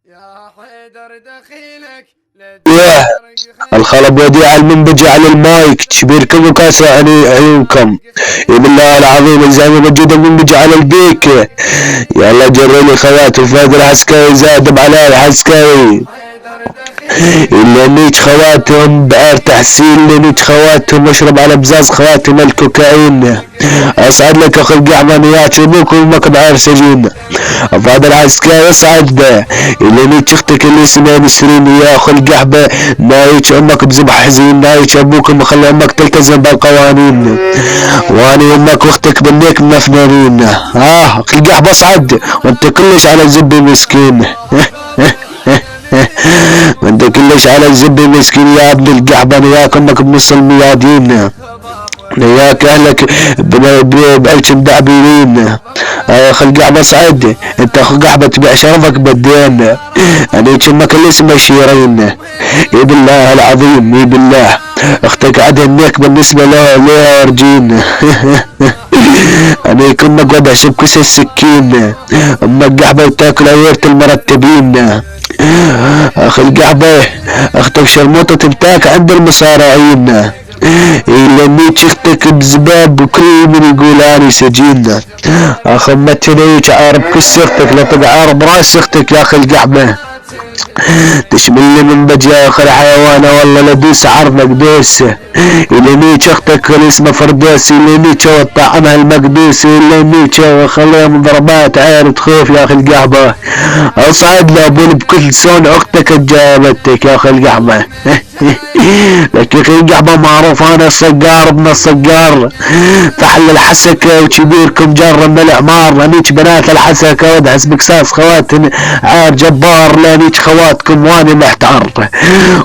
يا حيدر دخيلك ياه الخرب وديع المنبجي على المايك بيركبوا كاسة عيونكم. يا بالله العظيم الزلمة موجود المنبجي على البيك. يلا جريني خوات الفهد العسكري زادب على العسكري. اللي نيج خواتهم بعير تحسين، اللي نيج خواتهم اشرب على بزاز خواتم الكوكايين. اصعد لك اخو القعمانيات ابوك وامك بعير سجين. فهذا العسكري اصعد. اللي نيج اختك اللي اسمها نسرين يا اخو القحبة، نايج امك بذبح حزين، نايج ابوك مخلي امك تلتزم بالقوانين، واني امك واختك بالنيك مفنانين. اخو القحبة اصعد وانت كلش على الزبي مسكين. وانت كلش على الزبي مسكين يا ابن القحبة، وياك امك بنص الميادين، وياك اهلك بعيش مدعبيين. اخو القحبة اصعد، انت اخو القحبة تبيع شرفك بالدين. انا امك اللي اسمها شيرين. اي بالله العظيم اي بالله اختك عاد هناك بالنسبة له ارجين. انا كنا وضع شبكس السكين، امك قحبة وتاكل عيرة المرتبين. اخي القحبة اختك شرموطة تبتاك عند المصارعين. اللي ميت اختك بزباب وكل من يقول اني سجين. اخ ما تنيج عارب كس اختك لا تقعر براس اختك يا اخي القحبة. تشمل من بجي اخر حيوانه والله لدوس عرضك دوس. اللي ميت اختك اسمه فردوس، اللي ميت طعمها المقدوس، اللي ميت وخليها من ضربات عير خوف يا اخي القحبة. اصعد لابون بكل سون اختك جابتك يا اخي القحبة. لك يا اخي القحبة معروف انا الصقار ابن الصقار، فحل الحسكة وكبيركم جر من الاعمار. لانيك بنات الحسكة ودعس بكساس خوات عار جبار، لانيك خواتكم واني محتار.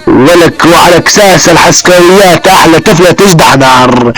ولك وعلى كساس الحسكويات احلى طفلة تجدع نار.